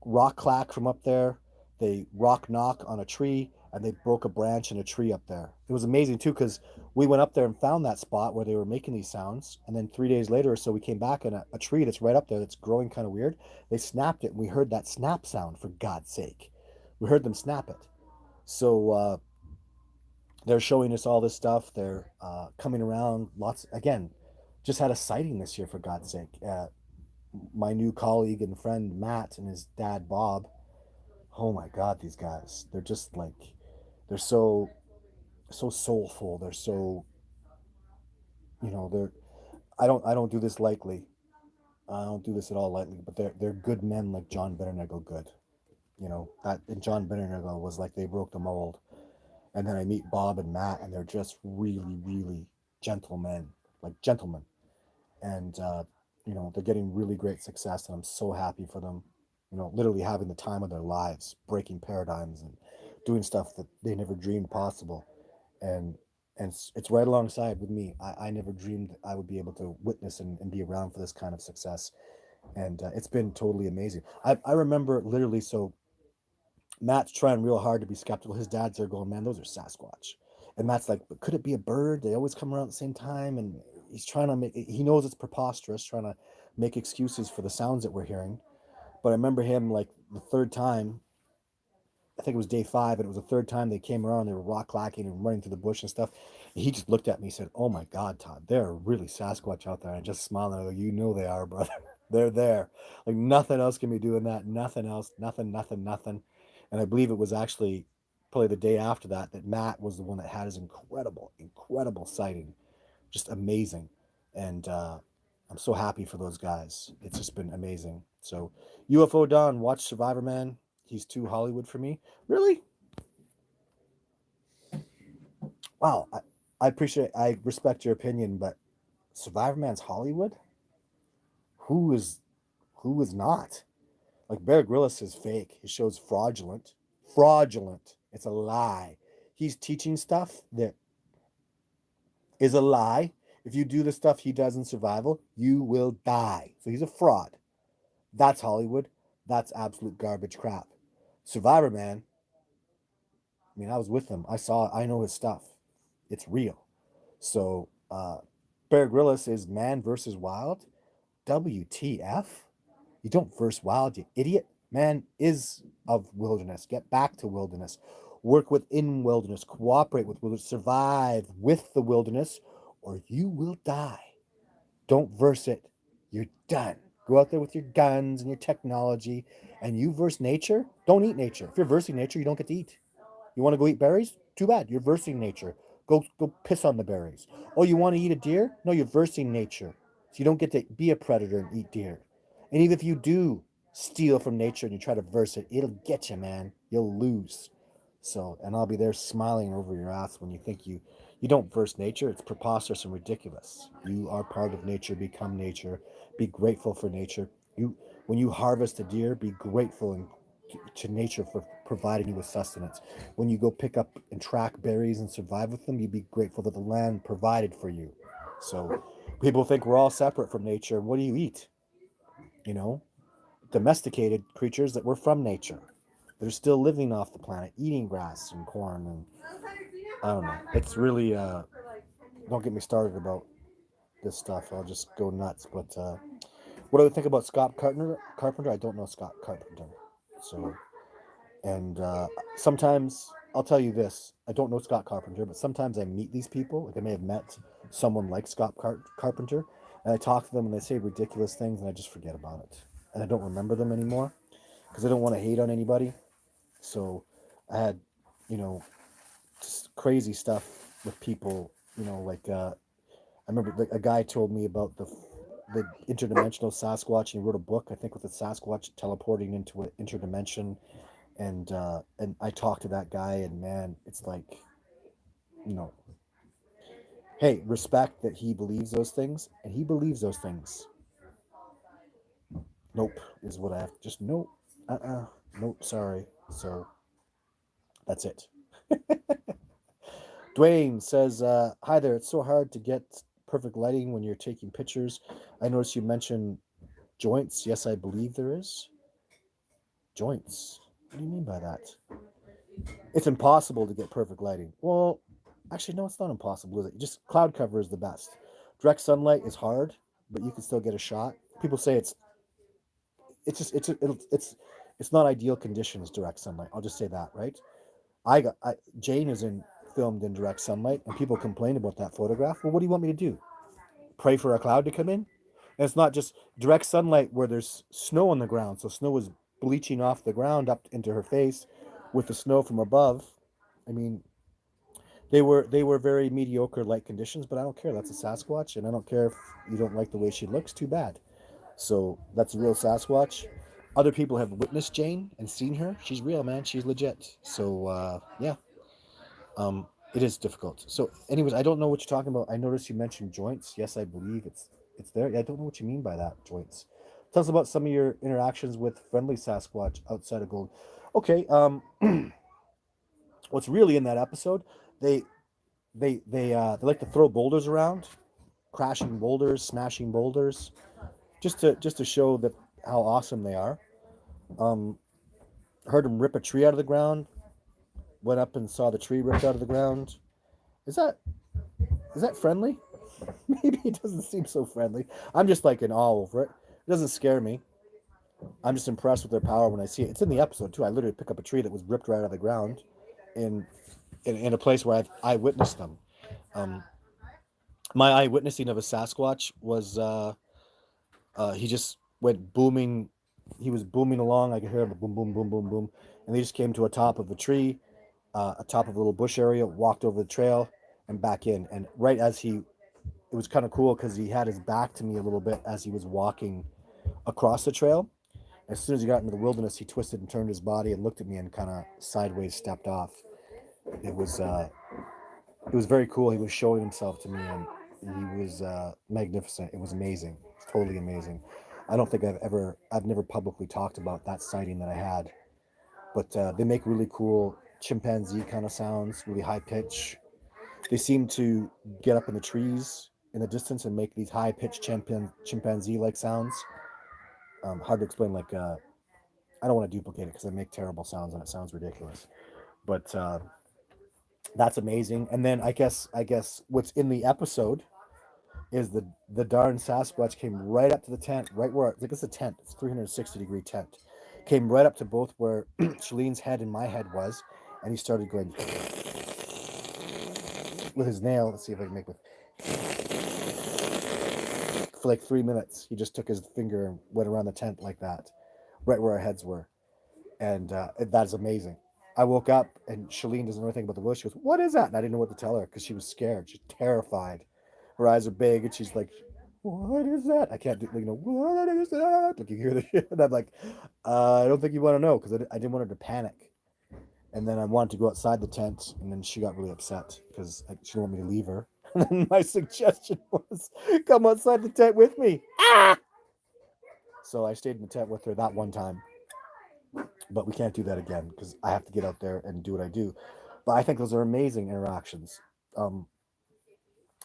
Speaker 1: rock clack from up there. They rock knock on a tree and they broke a branch in a tree up there. It was amazing too because we went up there and found that spot where they were making these sounds. And then 3 days later or so, we came back and a tree that's right up there that's growing kind of weird. They snapped it and we heard that snap sound, for God's sake. We heard them snap it. So they're showing us all this stuff. They're coming around. Lots, again, just had a sighting this year, for God's sake. My new colleague and friend Matt and his dad Bob. Oh my God, these guys! They're just like, they're so soulful. They're so, they're. I don't do this lightly. I don't do this at all lightly. But they're good men like John Benernagel. Good, that and John Benernagel was like they broke the mold. And then I meet Bob and Matt, and they're just really, really gentlemen, like gentlemen. And they're getting really great success and I'm so happy for them, literally having the time of their lives, breaking paradigms and doing stuff that they never dreamed possible. And and it's right alongside with me. I never dreamed that I would be able to witness and be around for this kind of success. And it's been totally amazing. I remember literally, so Matt's trying real hard to be skeptical. His dad's there going, man, those are Sasquatch. And Matt's like, but could it be a bird? They always come around at the same time. And he's trying to make, he knows it's preposterous, trying to make excuses for the sounds that we're hearing. But I remember him like the third time, I think it was day 5, and it was the third time they came around. They were rock clacking and running through the bush and stuff. And he just looked at me and said, "Oh my God, Todd, there are really Sasquatch out there." And I just smiled and I go, "You know they are, brother. They're there. Like nothing else can be doing that. Nothing else. Nothing. Nothing. Nothing." And I believe it was actually probably the day after that that Matt was the one that had his incredible, incredible sighting, just amazing. And I'm so happy for those guys. It's just been amazing. So UFO Don, watch Survivor Man. He's too Hollywood for me. Really? Wow. I appreciate, I respect your opinion, but Survivor Man's Hollywood? Who is, who is not? Like Bear Grylls is fake. His show's fraudulent. fraudulent. It's a lie. He's teaching stuff that is a lie. If you do the stuff he does in survival, you will die. So he's a fraud. That's Hollywood. That's absolute garbage crap. Survivor, man. I mean, I was with him. I know his stuff. It's real. So, Bear Grylls is man versus wild. WTF? You don't verse wild, you idiot. Man is of wilderness. Get back to wilderness. Work within wilderness. Cooperate with wilderness. Survive with the wilderness, or you will die. Don't verse it. You're done. Go out there with your guns and your technology, and you verse nature. Don't eat nature. If you're versing nature, you don't get to eat. You want to go eat berries? Too bad. You're versing nature. Go piss on the berries. Oh, you want to eat a deer? No, you're versing nature. So you don't get to be a predator and eat deer. And even if you do steal from nature and you try to verse it, it'll get you, man. You'll lose. So, and I'll be there smiling over your ass when you think you don't verse nature. It's preposterous and ridiculous. You are part of nature. Become nature. Be grateful for nature. You when you harvest a deer, be grateful and to nature for providing you with sustenance. When you go pick up and track berries and survive with them, you be grateful that the land provided for you. So people think we're all separate from nature. What do you eat? You know, domesticated creatures that were from nature, that are still living off the planet, eating grass and corn, and I don't know. It's really don't get me started about this stuff. I'll just go nuts. But what do I think about Scott Carpenter? I don't know Scott Carpenter, so and sometimes I'll tell you this: I don't know Scott Carpenter, but sometimes I meet these people. Like I may have met someone like Scott Carpenter, and I talk to them and they say ridiculous things, and I just forget about it, and I don't remember them anymore because I don't want to hate on anybody. So I had, you know, just crazy stuff with people. You know, like I remember a guy told me about the interdimensional Sasquatch. And he wrote a book, I think, with the Sasquatch teleporting into an interdimension. And I talked to that guy, and man, it's like, you know, hey, respect that he believes those things, and he believes those things. Nope, is what I have. Just nope. Nope. Sorry. So that's it. Dwayne says, "Hi there. It's so hard to get perfect lighting when you're taking pictures. I noticed you mentioned joints. Yes, I believe there is joints. What do you mean by that? It's impossible to get perfect lighting. Well, actually, no, it's not impossible, is it? Just cloud cover is the best. Direct sunlight is hard, but you can still get a shot. People say it's just it's not ideal conditions. Direct sunlight. I'll just say that, right? Jane is in filmed in direct sunlight, and people complain about that photograph. Well, what do you want me to do? Pray for a cloud to come in? And it's not just direct sunlight where there's snow on the ground, so snow is bleaching off the ground up into her face with the snow from above. I mean, they were very mediocre light conditions, but I don't care. That's a Sasquatch, and I don't care if you don't like the way she looks. Too bad. So that's a real Sasquatch. Other people have witnessed Jane and seen her. She's real, man. She's legit. So yeah, it is difficult. So, anyways, I don't know what you're talking about. I noticed you mentioned joints. Yes, I believe it's there. I don't know what you mean by that, joints. Tell us about some of your interactions with friendly Sasquatch outside of Gold. Okay, what's really in that episode? They they like to throw boulders around, crashing boulders, smashing boulders, just to show that how awesome they are. Um, Heard them rip a tree out of the ground. Went up and saw the tree ripped out of the ground. Is that is that friendly? Maybe it doesn't seem so friendly. I'm just like in awe over it. It doesn't scare me. I'm just impressed with their power when I see it. It's in the episode too. I literally pick up a tree that was ripped right out of the ground in in a place where I've eyewitnessed them. Um, my eyewitnessing of a Sasquatch was he just went booming. He was booming along. I could hear him boom, boom, boom, boom, boom, and he just came to a top of a tree, a top of a little bush area, walked over the trail and back in. And right as it was kind of cool because he had his back to me a little bit as he was walking across the trail. As soon as he got into the wilderness, he twisted and turned his body and looked at me and kind of sideways stepped off. It was it was very cool. He was showing himself to me, and he was magnificent. It was amazing, totally amazing. I don't think I've never publicly talked about that sighting that I had. but they make really cool chimpanzee kind of sounds, really high pitch. They seem to get up in the trees in the distance and make these high pitched chimpanzee like sounds. Hard to explain. Like I don't want to duplicate it because they make terrible sounds and it sounds ridiculous. But that's amazing. And then I guess what's in the episode is the darn Sasquatch came right up to the tent, right where I think it's a tent. It's 360-degree tent. Came right up to both where Shalene's head and my head was, and he started going with his nail. Let's see if I can make with for like 3 minutes. He just took his finger and went around the tent like that, right where our heads were, and that's amazing. I woke up and Shalene doesn't know anything about the bush. She goes, "What is that?" And I didn't know what to tell her because she was scared. She's terrified. Her eyes are big, and she's like, "What is that?" I can't do, what is that? Like you hear the shit, and I'm like, I don't think you want to know because I didn't want her to panic. And then I wanted to go outside the tent, and then she got really upset because she didn't want me to leave her. And then my suggestion was, "Come outside the tent with me." So I stayed in the tent with her that one time, but we can't do that again because I have to get out there and do what I do. But I think those are amazing interactions, um,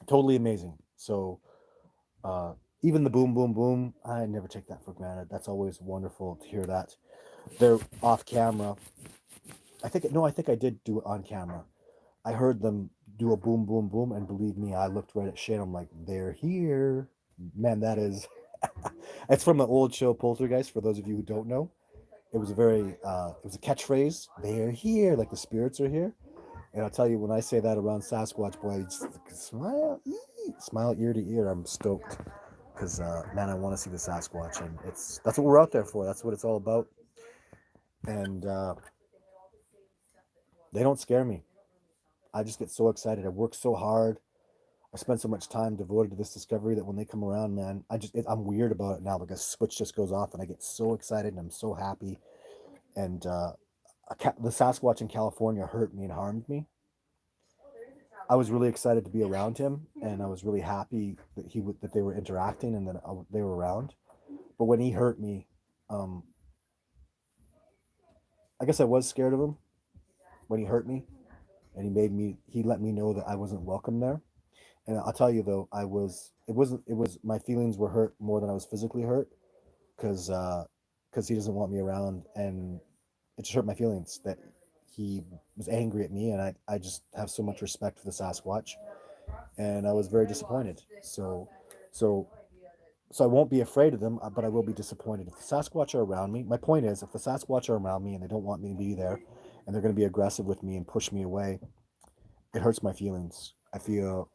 Speaker 1: totally amazing. So uh, even the boom, boom, boom, I never take that for granted. That's always wonderful to hear that. They're off camera. I think I did do it on camera. I heard them do a boom, boom, boom, and believe me, I looked right at Shane. I'm like, they're here, man. That is, it's from an old show, Poltergeist. For those of you who don't know, it was a it was a catchphrase. They're here, like the spirits are here. And I'll tell you, when I say that around Sasquatch, boy, just smile, smile ear to ear. I'm stoked because, man, I want to see the Sasquatch, and that's what we're out there for. That's what it's all about. And they don't scare me. I just get so excited. I work so hard. I spend so much time devoted to this discovery that when they come around, man, I'm weird about it now. Like a switch just goes off, and I get so excited, and I'm so happy. And the Sasquatch in California hurt me and harmed me. I was really excited to be around him, and I was really happy that that they were interacting and that they were around. But when he hurt me, um, I guess I was scared of him when he hurt me, and he let me know that I wasn't welcome there. And I'll tell you though, it was my feelings were hurt more than I was physically hurt because he doesn't want me around, and it just hurt my feelings that he was angry at me, and I just have so much respect for the Sasquatch, and I was very disappointed. So so I won't be afraid of them, but I will be disappointed if the Sasquatch are around me. My point is, if the Sasquatch are around me and they don't want me to be there, and they're going to be aggressive with me and push me away, it hurts my feelings. I feel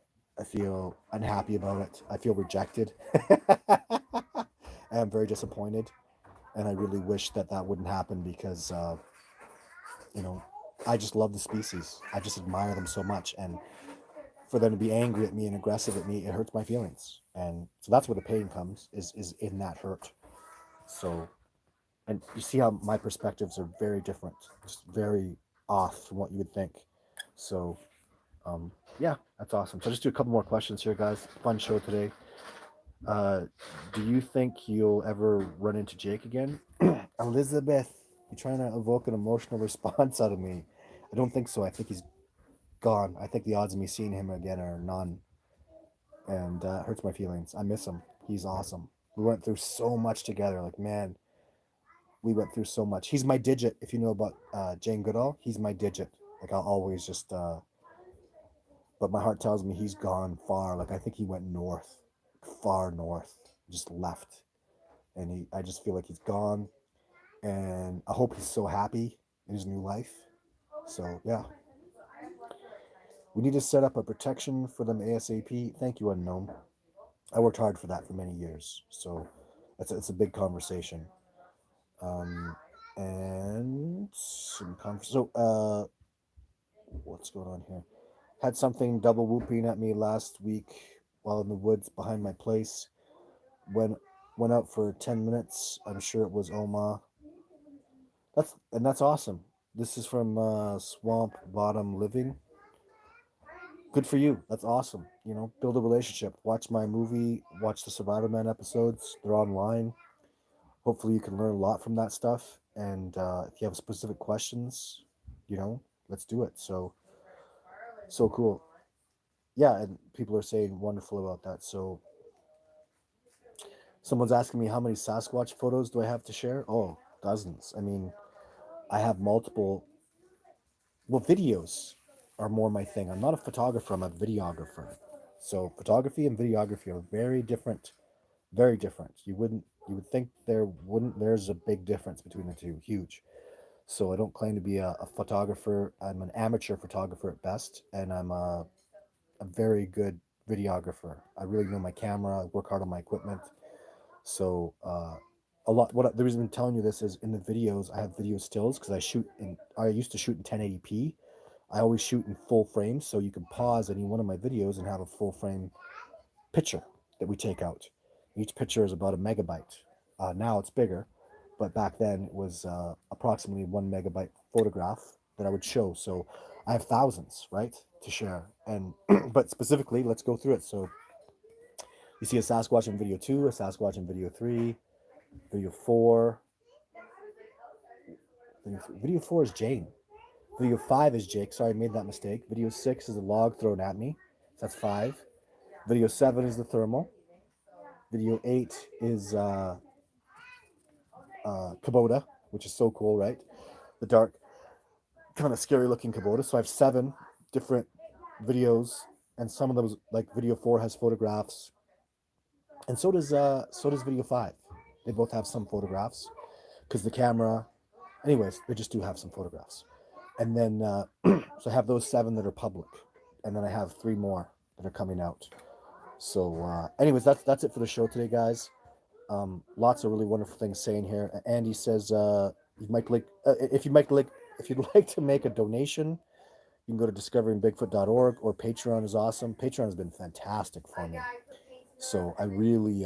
Speaker 1: unhappy about it. I feel rejected. I am very disappointed, and I really wish that that wouldn't happen because you know I just love the species. I just admire them so much, and for them to be angry at me and aggressive at me, it hurts my feelings. And so that's where the pain comes is in that hurt. So, and you see how my perspectives are very different, just very off from what you would think. So, yeah, that's awesome. So, just do a couple more questions here, guys. Fun show today. Uh, do you think you'll ever run into Jake again? Elizabeth, you're trying to evoke an emotional response out of me. I don't think so. I think he's gone. I think the odds of me seeing him again are none, and it hurts my feelings. I miss him. He's awesome. We went through so much together. Like, man, we went through so much. He's my digit. If you know about Jane Goodall, he's my digit. Like, I'll always just, but my heart tells me he's gone far. Like, I think he went north, far north, just left. And I just feel like he's gone. And I hope he's so happy in his new life. So, yeah. We need to set up a protection for them ASAP. Thank you, Unknown. I worked hard for that for many years. So, it's a big conversation. Um, and what's going on here? Had something double whooping at me last week while in the woods behind my place. Went went out for 10 minutes. I'm sure it was Oma. That's awesome. This is from Swamp Bottom Living. Good for you. That's awesome. You know, build a relationship. Watch my movie. Watch the Survivor Man episodes. They're online. Hopefully, you can learn a lot from that stuff. And if you have specific questions, you know, let's do it. So, so cool. Yeah, and people are saying wonderful about that. So, someone's asking me how many Sasquatch photos do I have to share? Oh, dozens. I mean, I have multiple. Well, videos are more my thing. I'm not a photographer, I'm a videographer. So, photography and videography are very different, very different. You would think there's a big difference between the two, huge. So, I don't claim to be a photographer. I'm an amateur photographer at best, and I'm a very good videographer. I really know my camera, I work hard on my equipment. So a lot. The reason I'm telling you this is in the videos I have video stills because I used to shoot in 1080p. I always shoot in full frame, so you can pause any one of my videos and have a full frame picture that we take out. Each picture is about a megabyte. Now it's bigger, but back then it was approximately 1 megabyte photograph that I would show. So I have thousands, right, to share. And but specifically, let's go through it. So you see a Sasquatch in video 2, a Sasquatch in video 3, video 4. Video 4 is Jane. Video 5 is Jake. Sorry, I made that mistake. Video 6 is a log thrown at me. So that's 5. Video 7 is the thermal. Video 8 is Kubota, which is so cool, right? The dark, kind of scary looking Kubota. So I have 7 different videos, and some of those, like video 4, has photographs, and so does video 5. They both have some photographs because the camera. Anyways, they just do have some photographs. And then so I have those 7 that are public, and then I have 3 more that are coming out. So anyways, that's it for the show today, guys. Lots of really wonderful things saying here. Andy says you might like if you'd like to make a donation, you can go to discoveringbigfoot.org, or Patreon is awesome. Patreon has been fantastic for me. So I really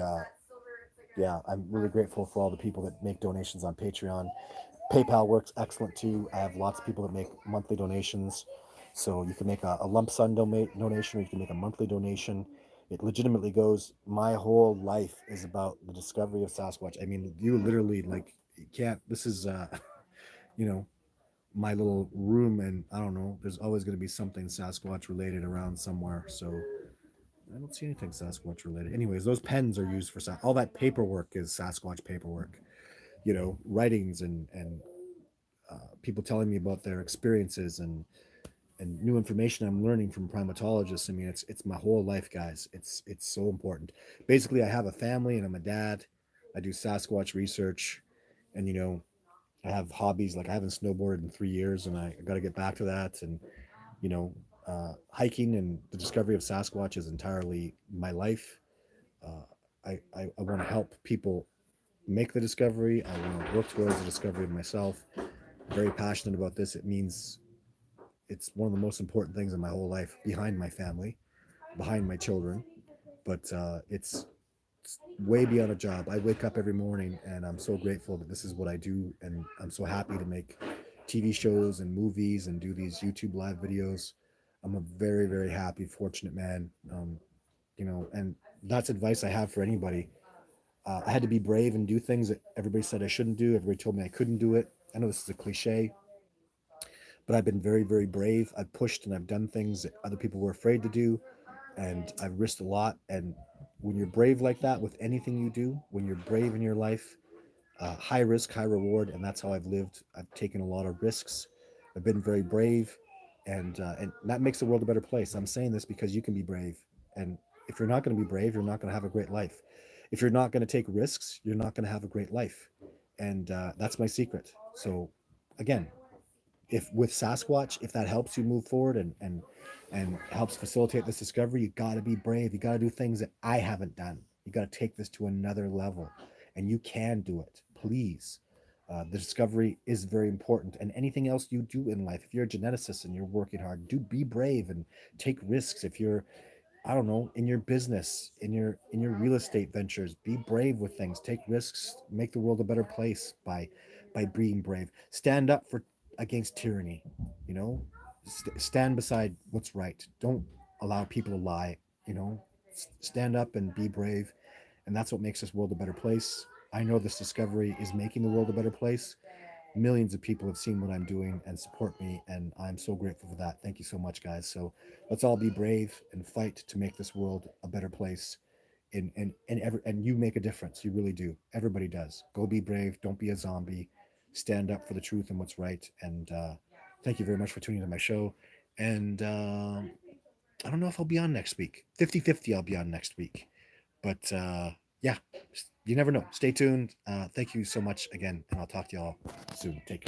Speaker 1: yeah, I'm really grateful for all the people that make donations on Patreon. PayPal works excellent too. I have lots of people that make monthly donations. So you can make a lump sum donation, or you can make a monthly donation. It legitimately goes. My whole life is about the discovery of Sasquatch. I mean, you literally, like, you can't. This is you know, my little room, and I don't know. There's always going to be something Sasquatch related around somewhere. So I don't see anything Sasquatch related. Anyways, those pens are used for all that paperwork is Sasquatch paperwork. You know, writings and people telling me about their experiences and new information I'm learning from primatologists. I mean, it's my whole life, guys. It's so important. Basically, I have a family and I'm a dad. I do Sasquatch research, and I have hobbies like I haven't snowboarded in 3 years, and I got to get back to that. And you know, hiking and the discovery of Sasquatch is entirely my life. I want to help people make the discovery. I want to work towards the discovery of myself. Very passionate about this. It means it's one of the most important things in my whole life, behind my family, behind my children. But it's way beyond a job. I wake up every morning and I'm so grateful that this is what I do, and I'm so happy to make TV shows and movies and do these YouTube live videos. I'm a very, very happy, fortunate man. And that's advice I have for anybody. I had to be brave and do things that everybody said I shouldn't do. Everybody told me I couldn't do it. I know this is a cliche, but I've been very, very brave. I've pushed and I've done things that other people were afraid to do, and I've risked a lot. And when you're brave like that with anything you do, when you're brave in your life, high risk, high reward, and that's how I've lived. I've taken a lot of risks. I've been very brave, and that makes the world a better place. I'm saying this because you can be brave, and if you're not going to be brave, you're not going to have a great life. If you're not going to take risks, you're not going to have a great life, and that's my secret. So, again, if with Sasquatch, if that helps you move forward and helps facilitate this discovery, you got to be brave. You got to do things that I haven't done. You got to take this to another level, and you can do it. Please. The discovery is very important, and anything else you do in life, if you're a geneticist and you're working hard, do be brave and take risks. If you're, I don't know, in your business, in your real estate ventures, be brave with things, take risks, make the world a better place by being brave. Stand up for against tyranny, you know. Stand beside what's right. Don't allow people to lie, you know. Stand up and be brave, and that's what makes this world a better place. I know this discovery is making the world a better place, millions of people have seen what I'm doing and support me, and I'm so grateful for that. Thank you so much, guys. So let's all be brave and fight to make this world a better place. And you make a difference. You really do. Everybody does. Go be brave. Don't be a zombie. Stand up for the truth and what's right. And thank you very much for tuning into my show. And I don't know if I'll be on next week. 50-50 I'll be on next week. But yeah, you never know. Stay tuned. Thank you so much again, and I'll talk to y'all soon. Take care.